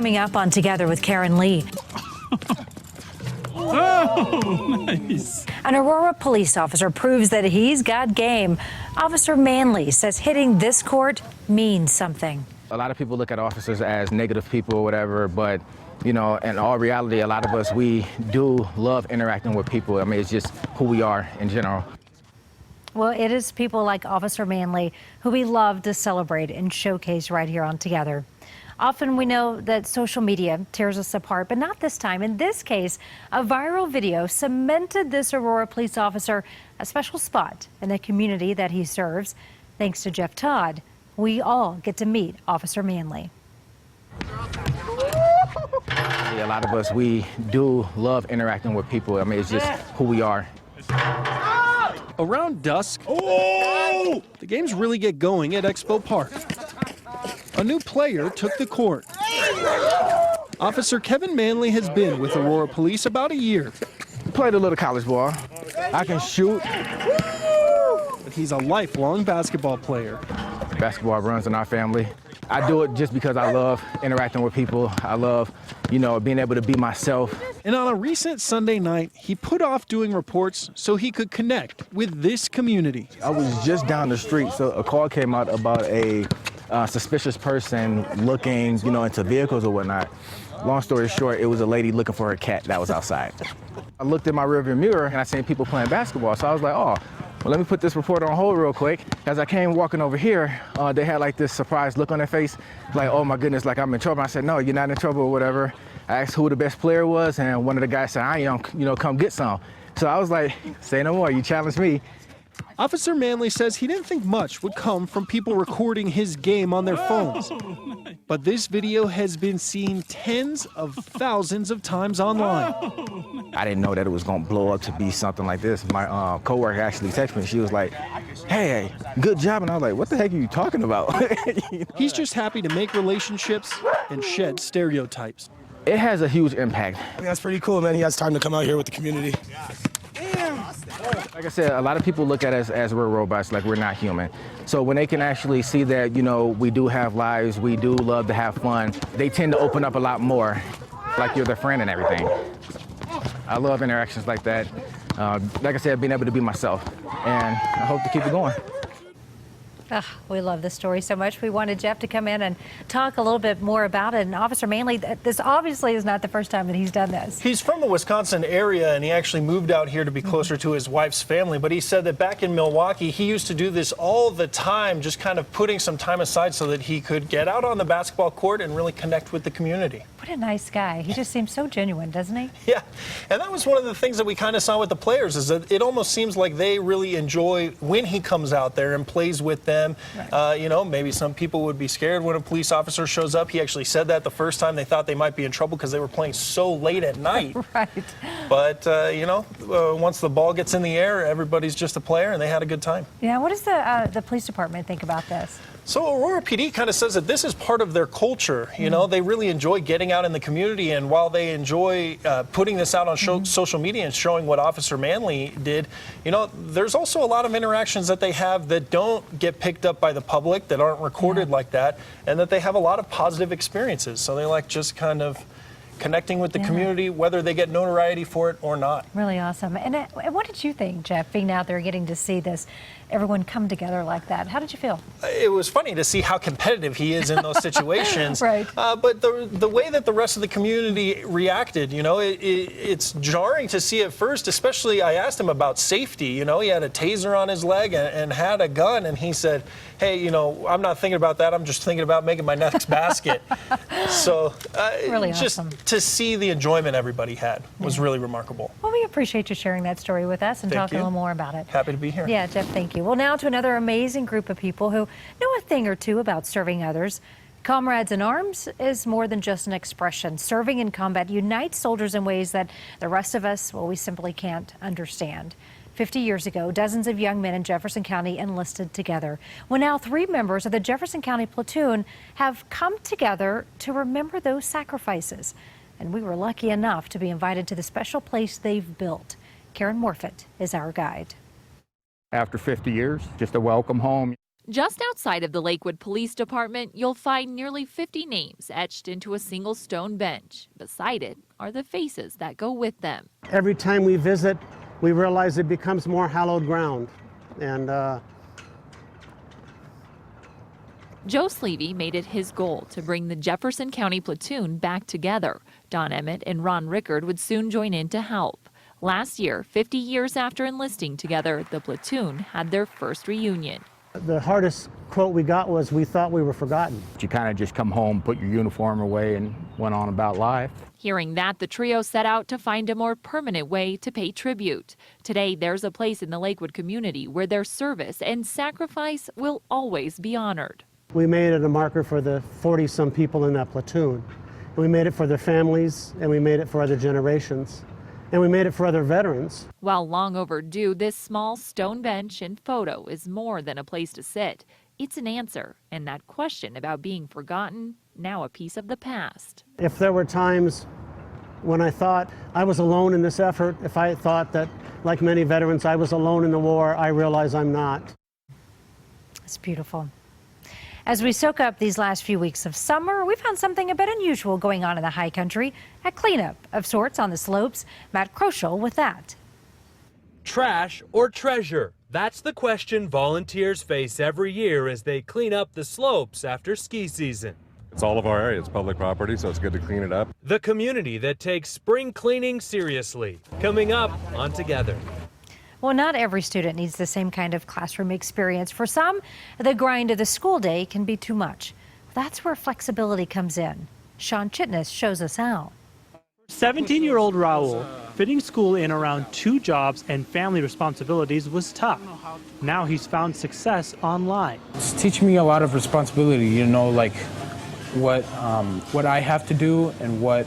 coming up on Together with Karen Leigh. Oh, nice. An Aurora police officer proves that he's got game. Officer Manley says hitting this court means something. A lot of people look at officers as negative people or whatever, but you know, in all reality, a lot of us, we do love interacting with people. I mean, it's just who we are in general. Well, it is people like Officer Manley who we love to celebrate and showcase right here on Together. Often we know that social media tears us apart, but not this time. In this case, a viral video cemented this Aurora police officer a special spot in the community that he serves. Thanks to Jeff Todd, we all get to meet Officer Manley. A lot of us, we do love interacting with people. I mean, it's just who we are. Around dusk, the games really get going at Expo Park. A new player took the court. Officer Kevin Manley has been with Aurora Police about a year. Played a little college ball. I can shoot. But he's a lifelong basketball player. Basketball runs in our family. I do it just because I love interacting with people. I love, you know, being able to be myself. And on a recent Sunday night, he put off doing reports so he could connect with this community. I was just down the street, so a call came out about a suspicious person looking, you know, into vehicles or whatnot. Long story short, it was a lady looking for her cat that was outside. I looked in my rearview mirror and I seen people playing basketball, so I was like, oh, well, let me put this report on hold real quick. As I came walking over here, they had like this surprised look on their face, like, oh my goodness, like I'm in trouble. I said, no, you're not in trouble or whatever. I asked who the best player was, and one of the guys said, I am, you know, come get some. So I was like, say no more, you challenged me. Officer Manley says he didn't think much would come from people recording his game on their phones. But this video has been seen tens of thousands of times online. I didn't know that it was going to blow up to be something like this. My coworker actually texted me. She was like, hey, good job. And I was like, what the heck are you talking about? He's just happy to make relationships and shed stereotypes. It has a huge impact. That's pretty cool, man. He has time to come out here with the community. Like I said, a lot of people look at us as we're robots, like we're not human. So when they can actually see that, you know, we do have lives, we do love to have fun, they tend to open up a lot more, like you're their friend and everything. I love interactions like that. Like I said, being able to be myself, and I hope to keep it going. We love this story so much. We wanted Jeff to come in and talk a little bit more about it. And Officer Manley, this obviously is not the first time that he's done this. He's from the Wisconsin area, and he actually moved out here to be closer to his wife's family. But he said that back in Milwaukee, he used to do this all the time, just kind of putting some time aside so that he could get out on the basketball court and really connect with the community. What a nice guy. He just seems so genuine, doesn't he? Yeah, and that was one of the things that we kind of saw with the players, is that it almost seems like they really enjoy when he comes out there and plays with them. Right. You know, maybe some people would be scared when a police officer shows up. He actually said that the first time they thought they might be in trouble because they were playing so late at night. Right. But, you know, once the ball gets in the air, everybody's just a player, and they had a good time. Yeah, what does the police department think about this? So Aurora PD kind of says that this is part of their culture. You know, they really enjoy getting out in the community, and while they enjoy putting this out on social media and showing what Officer Manley did, you know, there's also a lot of interactions that they have that don't get picked up by the public, that aren't recorded like that, and that they have a lot of positive experiences. So they like just kind of connecting with the community, whether they get notoriety for it or not. Really awesome. And what did you think, Jeff, being out there getting to see this, everyone come together like that? How did you feel? It was funny to see how competitive he is in those situations. Right. But the way that the rest of the community reacted, you know, it's jarring to see at first, especially I asked him about safety. You know, he had a taser on his leg and had a gun, and he said, hey, you know, I'm not thinking about that. I'm just thinking about making my next basket. So really just awesome. To see the enjoyment everybthing had was really remarkable. Well, we appreciate you sharing that story with us and talking a little more about it. Happy to be here. Yeah, Jeff, thank you. Well, now to another amazing group of people who know a thing or two about serving others. Comrades in Arms is more than just an expression. Serving in combat unites soldiers in ways that the rest of us, well, we simply can't understand. 50 years ago, dozens of young men in Jefferson County enlisted together. Well, now 3 members of the Jefferson County platoon have come together to remember those sacrifices. And we were lucky enough to be invited to the special place they've built. Karen Morfitt is our guide. After 50 years, just a welcome home. Just outside of the Lakewood Police Department, you'll find nearly 50 names etched into a single stone bench. Beside it are the faces that go with them. Every time we visit, we realize it becomes more hallowed ground. And Joe Sleevey made it his goal to bring the Jefferson County platoon back together. Don Emmett and Ron Rickard would soon join in to help. Last year, 50 years after enlisting together, the platoon had their first reunion. the hardest quote we got was, "We thought we were forgotten." You kind of just come home, put your uniform away, and went on about life. Hearing that, the trio set out to find a more permanent way to pay tribute. Today, there's a place in the Lakewood community where their service and sacrifice will always be honored. We made it a marker for the 40-some people in that platoon. We made it for their families, and we made it for other generations. And we made it for other veterans. While long overdue, this small stone bench and photo is more than a place to sit. It's an answer, and that question about being forgotten, now a piece of the past. If there were times when I thought I was alone in this effort, if I thought that, like many veterans, I was alone in the war, I realize I'm not. It's beautiful. As we soak up these last few weeks of summer, we found something a bit unusual going on in the high country, a cleanup of sorts on the slopes. Matt Kroschel with that. Trash or treasure? That's the question volunteers face every year as they clean up the slopes after ski season. It's all of our area. It's public property, so it's good to clean it up. The community that takes spring cleaning seriously. Coming up on Together. Well, not every student needs the same kind of classroom experience. For some, the grind of the school day can be too much. That's where flexibility comes in. Sean Chitness shows us how. 17-year-old Raul, fitting school in around 2 jobs and family responsibilities was tough. Now he's found success online. It's teaching me a lot of responsibility, you know, like what I have to do and what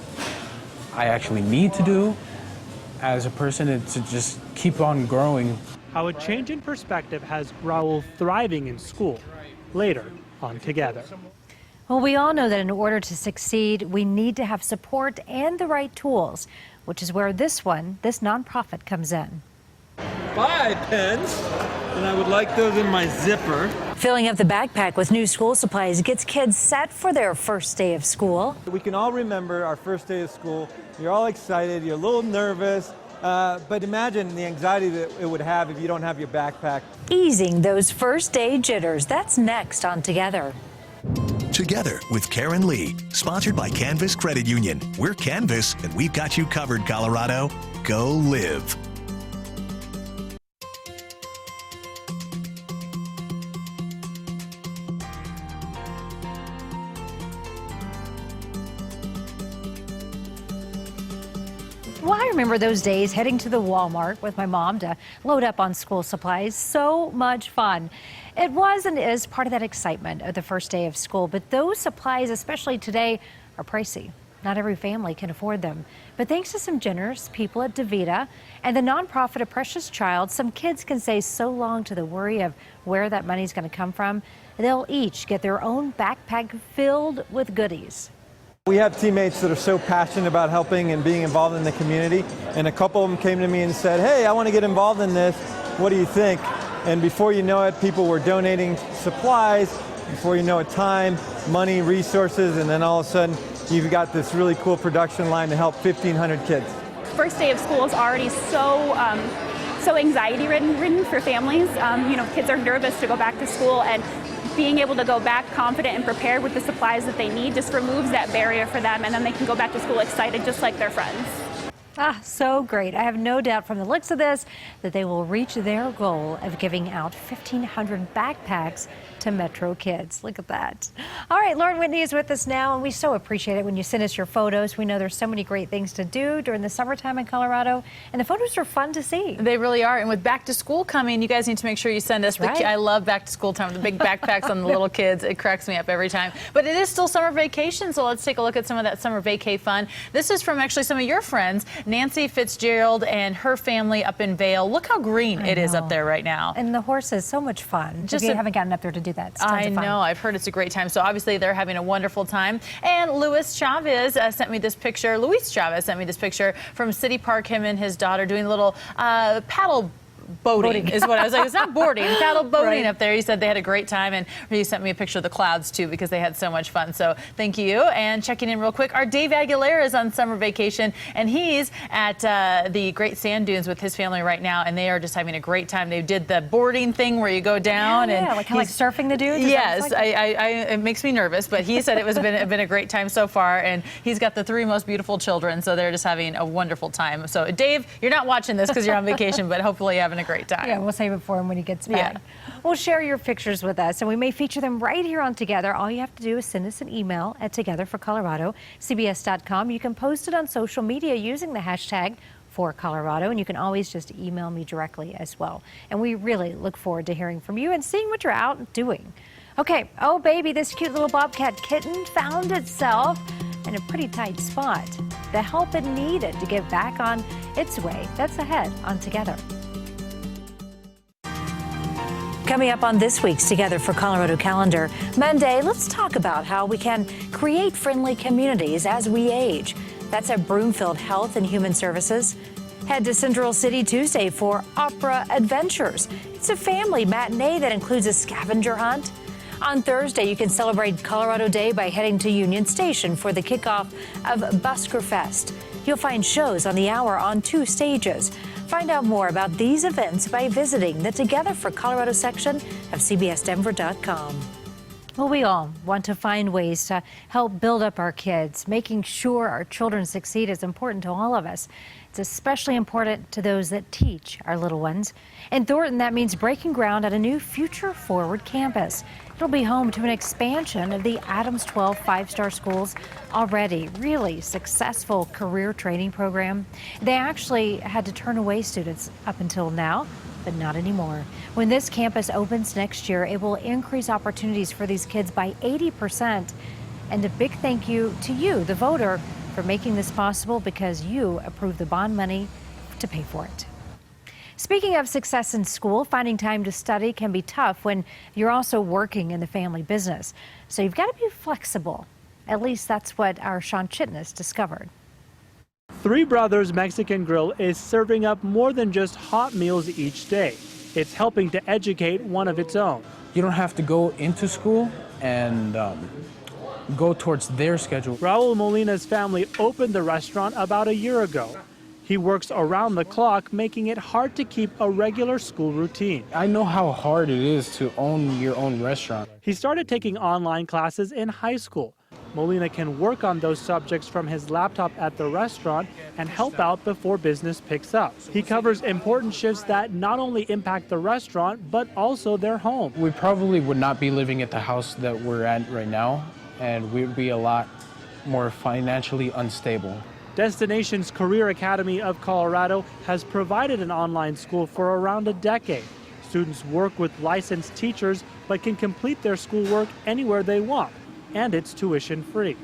I actually need to do as a person, and to just keep on growing. How a change in perspective has Raul thriving in school. Later on Together. Well, we all know that in order to succeed, we need to have support and the right tools, which is where this nonprofit comes in. 5 pens, and I would like those in my zipper. Filling up the backpack with new school supplies gets kids set for their first day of school. We can all remember our first day of school. You're all excited, you're a little nervous, but imagine the anxiety that it would have if you don't have your backpack. Easing those first day jitters, that's next on Together. Together with Karen Leigh, sponsored by Canvas Credit Union. We're Canvas, and we've got you covered, Colorado. Go live. Well, I remember those days heading to the Walmart with my mom to load up on school supplies. So much fun. It was and is part of that excitement of the first day of school. But those supplies, especially today, are pricey. Not every family can afford them. But thanks to some generous people at DaVita and the nonprofit A Precious Child, some kids can say so long to the worry of where that money's going to come from. They'll each get their own backpack filled with goodies. We have teammates that are so passionate about helping and being involved in the community, and a couple of them came to me and said, "Hey, I want to get involved in this. What do you think?" And before you know it, people were donating supplies. Before you know it, time, money, resources, and then all of a sudden, you've got this really cool production line to help 1,500 kids. First day of school is already so anxiety ridden for families. Kids are nervous to go back to school, and being able to go back confident and prepared with the supplies that they need just removes that barrier for them, and then they can go back to school excited just like their friends. Ah, so great. I have no doubt from the looks of this that they will reach their goal of giving out 1,500 backpacks to Metro kids. Look at that. All right, Lauren Whitney is with us now, and we so appreciate it when you send us your photos. We know there's so many great things to do during the summertime in Colorado, and the photos are fun to see. They really are, and with back to school coming, you guys need to make sure you send us. I love back to school time, the big backpacks on the little kids. It cracks me up every time. But it is still summer vacation, so let's take a look at some of that summer vacay fun. This is from actually some of your friends, Nancy Fitzgerald and her family up in Vail. Look how green it is up there right now. And the horses, so much fun. Just haven't gotten up there to do that. It's tons of fun. I know. I've heard it's a great time. So obviously they're having a wonderful time. And Luis Chavez sent me this picture. Luis Chavez sent me this picture from City Park. Him and his daughter doing a little paddle boating is what I was like. It's not boarding, paddle boating Right. up there. He said they had a great time, and he sent me a picture of the clouds too because they had so much fun. So thank you. And checking in real quick, our Dave Aguilera is on summer vacation, and he's at the Great Sand Dunes with his family right now, and they are just having a great time. They did the boarding thing where you go down and like kind of like surfing the dunes. Yes, it makes me nervous, but he said it was been a great time so far, and he's got the 3 most beautiful children, so they're just having a wonderful time. So Dave, you're not watching this because you're on vacation, but hopefully you're having a great time. Yeah, we'll save it for him when he gets back. We'll share your pictures with us, and we may feature them right here on Together. All you have to do is send us an email at togetherforcolorado@cbs.com. You can post it on social media using the hashtag for Colorado, and you can always just email me directly as well. And we really look forward to hearing from you and seeing what you're out doing. Okay, oh baby, this cute little bobcat kitten found itself in a pretty tight spot. The help it needed to get back on its way. That's ahead on Together. Coming up on this week's Together for Colorado calendar, Monday, let's talk about how we can create friendly communities as we age. That's at Broomfield Health and Human Services. Head to Central City Tuesday for Opera Adventures. It's a family matinee that includes a scavenger hunt. On Thursday, you can celebrate Colorado Day by heading to Union Station for the kickoff of Busker Fest. You'll find shows on the hour on 2 stages. Find out more about these events by visiting the Together for Colorado section of CBSDenver.com. Well, we all want to find ways to help build up our kids. Making sure our children succeed is important to all of us. It's especially important to those that teach our little ones. In Thornton, that means breaking ground at a new future-forward campus. It'll be home to an expansion of the Adams 12 5-star schools already really successful career training program. They actually had to turn away students up until now, but not anymore. When this campus opens next year, it will increase opportunities for these kids by 80%. And a big thank you to you, the voter, for making this possible because you approved the bond money to pay for it. Speaking of success in school, finding time to study can be tough when you're also working in the family business. So you've got to be flexible. At least that's what our Sean Chitness discovered. Three Brothers Mexican Grill is serving up more than just hot meals each day. It's helping to educate one of its own. You don't have to go into school and go towards their schedule. Raul Molina's family opened the restaurant about a year ago. He works around the clock, making it hard to keep a regular school routine. I know how hard it is to own your own restaurant. He started taking online classes in high school. Molina can work on those subjects from his laptop at the restaurant and help out before business picks up. He covers important shifts that not only impact the restaurant, but also their home. We probably would not be living at the house that we're at right now, and we'd be a lot more financially unstable. Destination's Career Academy of Colorado has provided an online school for around a decade. Students work with licensed teachers but can complete their schoolwork anywhere they want, and it's tuition free.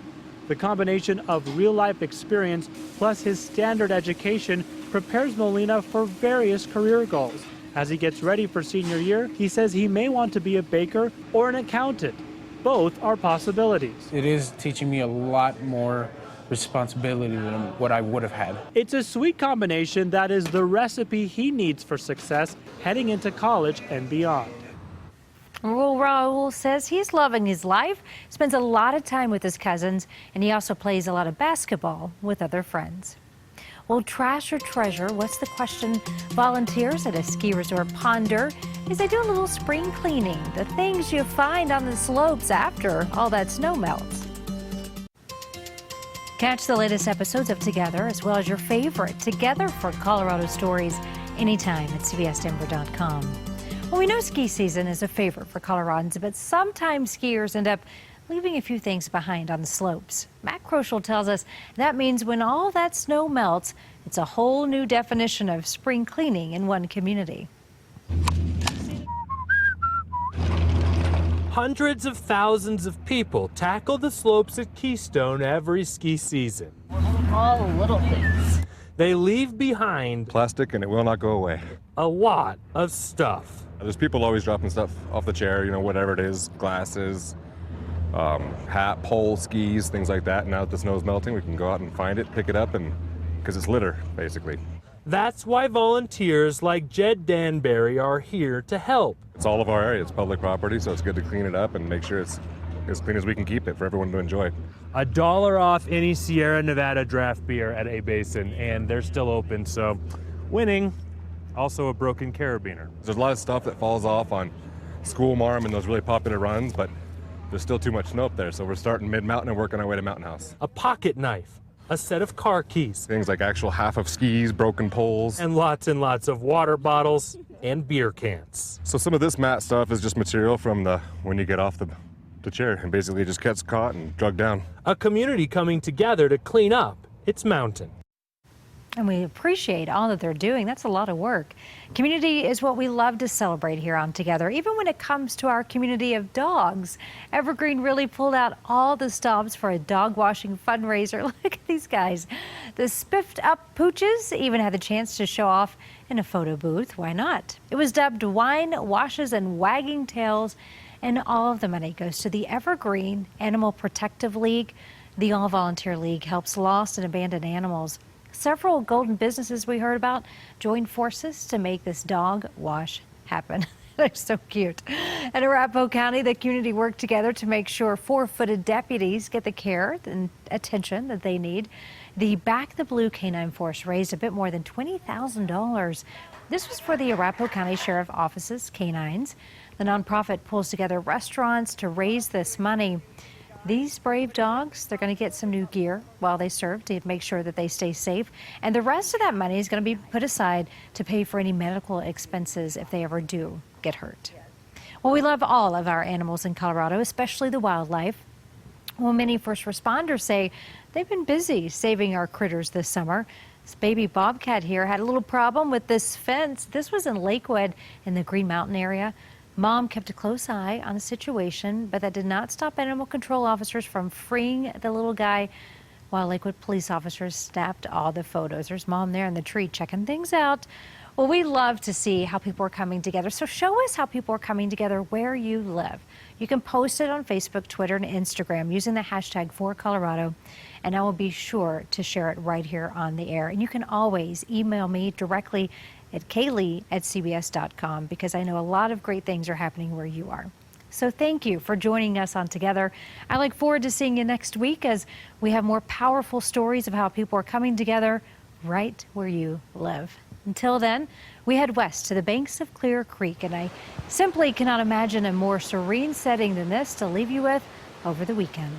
The combination of real-life experience plus his standard education prepares Molina for various career goals. As he gets ready for senior year, he says he may want to be a baker or an accountant. Both are possibilities. It is teaching me a lot more responsibility than what I would have had. It's a sweet combination that is the recipe he needs for success heading into college and beyond. Well, Raul says he's loving his life, spends a lot of time with his cousins, and he also plays a lot of basketball with other friends. Well, trash or treasure, what's the question? Volunteers at a ski resort ponder as they do a little spring cleaning, the things you find on the slopes after all that snow melts. Catch the latest episodes of Together, as well as your favorite Together for Colorado stories, anytime at CBSDenver.com. Well, we know ski season is a favorite for Coloradans, but sometimes skiers end up leaving a few things behind on the slopes. Matt Kroschel tells us that means when all that snow melts, it's a whole new definition of spring cleaning in one community. Hundreds of thousands of people tackle the slopes at Keystone every ski season. All the little things. They leave behind Plastic, and it will not go away. a lot of stuff. There's people always dropping stuff off the chair, whatever it is, glasses, hat, pole, skis, things like that. Now that the snow's melting, we can go out and find it, pick it up, and because it's litter, basically. That's why volunteers like Jed Danbury are here to help. It's all of our area. It's public property, so it's good to clean it up and make sure it's as clean as we can keep it for everyone to enjoy. $1 off any Sierra Nevada draft beer at A Basin, and they're still open, so winning. Also a broken carabiner. There's a lot of stuff that falls off on School Marm and those really popular runs, but there's still too much snow up there, so we're starting mid-mountain and working our way to Mountain House. A pocket knife, a set of car keys. Things like actual half of skis, broken poles. And lots of water bottles and beer cans. So some of this mat stuff is just material from when you get off the chair and basically just gets caught and drugged down. A community coming together to clean up its mountain. And we appreciate all that they're doing. That's a lot of work. Community is what we love to celebrate here on Together, even when it comes to our community of dogs. Evergreen really pulled out all the stops for a dog washing fundraiser. Look at these guys. The spiffed up pooches even had the chance to show off in a photo booth. Why not? It was dubbed Wine, Washes, and Wagging Tails, and all of the money goes to the Evergreen Animal Protective League. The all-volunteer league helps lost and abandoned animals. Several golden businesses we heard about joined forces to make this dog wash happen. They're so cute. In Arapahoe County, the community worked together to make sure four-footed deputies get the care and attention that they need. The Back the Blue Canine Force raised a bit more than $20,000. This was for the Arapahoe County Sheriff Office's canines. The nonprofit pulls together restaurants to raise this money. These brave dogs, they're going to get some new gear while they serve to make sure that they stay safe. And the rest of that money is going to be put aside to pay for any medical expenses if they ever do get hurt. Well, we love all of our animals in Colorado, especially the wildlife. Well, many first responders say they've been busy saving our critters this summer. This baby bobcat here had a little problem with this fence. This was in Lakewood in the Green Mountain area. Mom kept a close eye on the situation, but that did not stop animal control officers from freeing the little guy while Lakewood police officers snapped all the photos. There's Mom there in the tree checking things out. Well, we love to see how people are coming together. So show us how people are coming together where you live. You can post it on Facebook, Twitter, and Instagram using the hashtag #4Colorado, and I will be sure to share it right here on the air. And you can always email me directly at kaylee@cbs.com because I know a lot of great things are happening where you are. So thank you for joining us on Together. I look forward to seeing you next week as we have more powerful stories of how people are coming together right where you live. Until then, we head west to the banks of Clear Creek, and I simply cannot imagine a more serene setting than this to leave you with over the weekend.